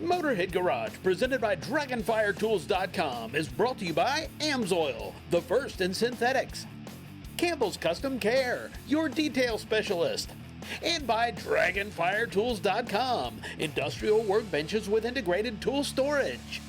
Motorhead Garage, presented by Dragonfire is brought to you by Amsoil, the first in synthetics. Campbell's Custom Care, your detail specialist. And by DragonfireTools.com, industrial workbenches with integrated tool storage.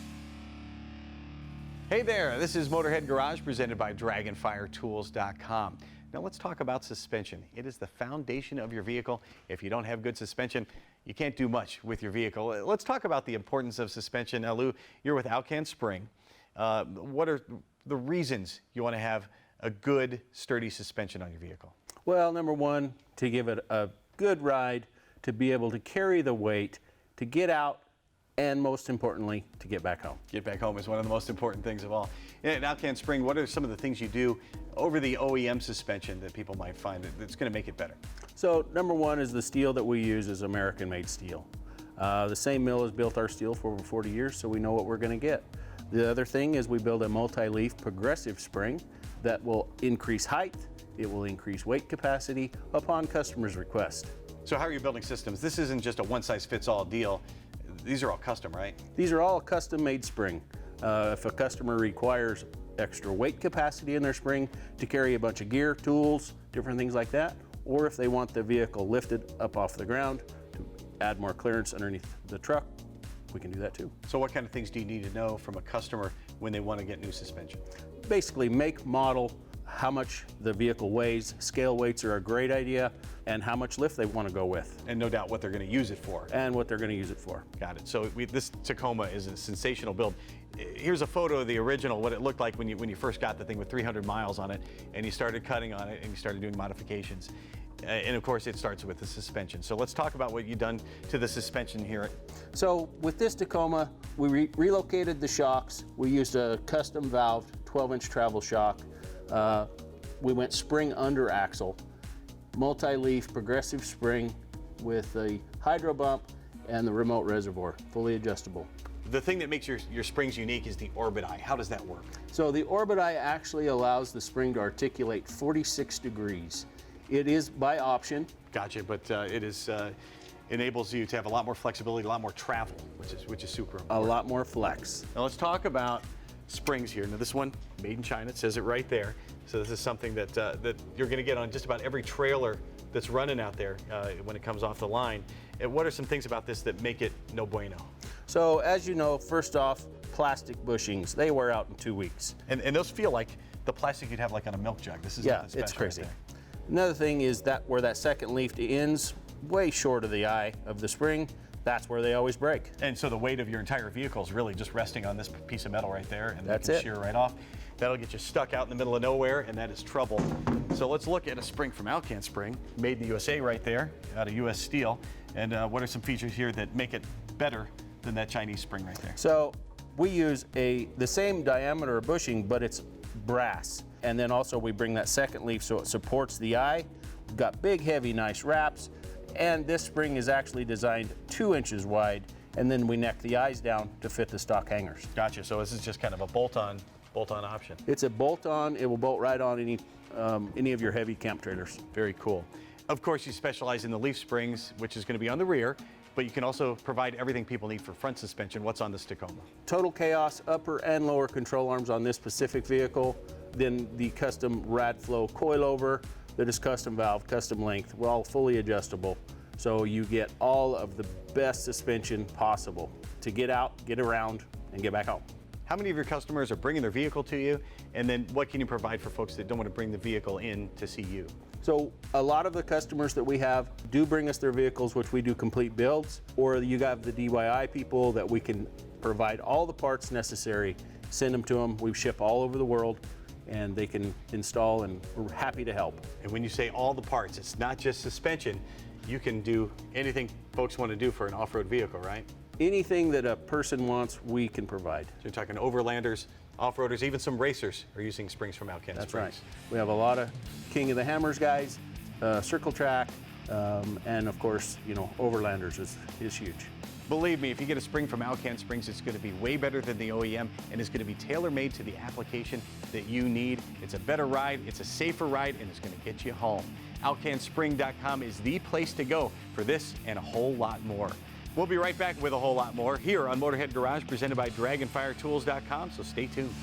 Hey there, this is Motorhead Garage presented by DragonfireTools.com. Now let's talk about suspension. It is the foundation of your vehicle. If you don't have good suspension, you can't do much with your vehicle. Let's talk about the importance of suspension. Now Lou, you're with Alcan Springs. What are the reasons you want to have a good, sturdy suspension on your vehicle? Well, number one, to give it a good ride, to be able to carry the weight, to get out, and most importantly, to get back home. Get back home is one of the most important things of all. At Alcan Springs, what are some of the things you do over the OEM suspension that people might find that's going to make it better? So number one is the steel that we use is American-made steel. The same mill has built our steel for over 40 years, so we know what we're going to get. The other thing is we build a multi-leaf progressive spring that will increase height, it will increase weight capacity upon customer's request. So how are you building systems? This isn't just a one-size-fits-all deal. These are all custom, right? These are all custom-made spring. If a customer requires extra weight capacity in their spring to carry a bunch of gear, tools, different things like that, or if they want the vehicle lifted up off the ground to add more clearance underneath the truck, we can do that too. So what kind of things do you need to know from a customer when they want to get new suspension? Basically, make, model, how much the vehicle weighs, scale weights are a great idea, and how much lift they want to go with. And no doubt what they're going to use it for. And what they're going to use it for. Got it. So this Tacoma is a sensational build. Here's a photo of the original, what it looked like when you first got the thing with 300 miles on it, and you started cutting on it, and you started doing modifications. And of course, it starts with the suspension. So let's talk about what you've done to the suspension here. So with this Tacoma, we relocated the shocks. We used a custom valved 12-inch travel shock. We went spring under axle, multi-leaf progressive spring with the hydro bump and the remote reservoir, fully adjustable. The thing that makes your springs unique is the orbit eye. How does that work? So the orbit eye actually allows the spring to articulate 46 degrees. It is by option. Gotcha, but it enables you to have a lot more flexibility, a lot more travel, which is super important. A lot more flex. Now let's talk about springs here. Now this one, made in China, it says it right there. So this is something that you're going to get on just about every trailer that's running out there when it comes off the line. And what are some things about this that make it no bueno? So as you know, first off, plastic bushings, they wear out in 2 weeks. And those feel like the plastic you'd have like on a milk jug. This is yeah, nothing special. it's crazy. Right there. Another thing is that where that second leaf ends, way short of the eye of the spring, that's where they always break. And so the weight of your entire vehicle is really just resting on this piece of metal right there, and that's you can it. shear right off. That'll get you stuck out in the middle of nowhere, and that is trouble. So let's look at a spring from Alcan Springs, made in the USA right there, out of US steel. And what are some features here that make it better than that Chinese spring right there? So we use the same diameter bushing, but it's brass. And then also we bring that second leaf so it supports the eye. We've got big, heavy, nice wraps. And this spring is actually designed 2 inches wide, and then we neck the eyes down to fit the stock hangers. Gotcha, so this is just kind of a bolt-on option. It's a bolt-on, it will bolt right on any of your heavy camp trailers. Very cool. Of course, you specialize in the leaf springs, which is going to be on the rear, but you can also provide everything people need for front suspension. What's on this Tacoma? Total chaos, upper and lower control arms on this specific vehicle, then the custom Radflow coilover that is custom valve, custom length, we're all fully adjustable. So you get all of the best suspension possible to get out, get around, and get back home. How many of your customers are bringing their vehicle to you? And then what can you provide for folks that don't want to bring the vehicle in to see you? So a lot of the customers that we have do bring us their vehicles, which we do complete builds, or you have the DIY people that we can provide all the parts necessary, send them to them. We ship all over the world, and they can install, and we're happy to help. And when you say all the parts, it's not just suspension. You can do anything folks want to do for an off-road vehicle, right? Anything that a person wants, we can provide. So you're talking overlanders, off-roaders, even some racers are using springs from Alcan Springs. That's right. We have a lot of King of the Hammers guys, circle track, and of course, you know, overlanders is huge. Believe me, if you get a spring from Alcan Springs, it's going to be way better than the OEM, and it's going to be tailor-made to the application that you need. It's a better ride, it's a safer ride, and it's going to get you home. AlcanSpring.com is the place to go for this and a whole lot more. We'll be right back with a whole lot more here on Motorhead Garage presented by Dragonfire Tools.com, so stay tuned.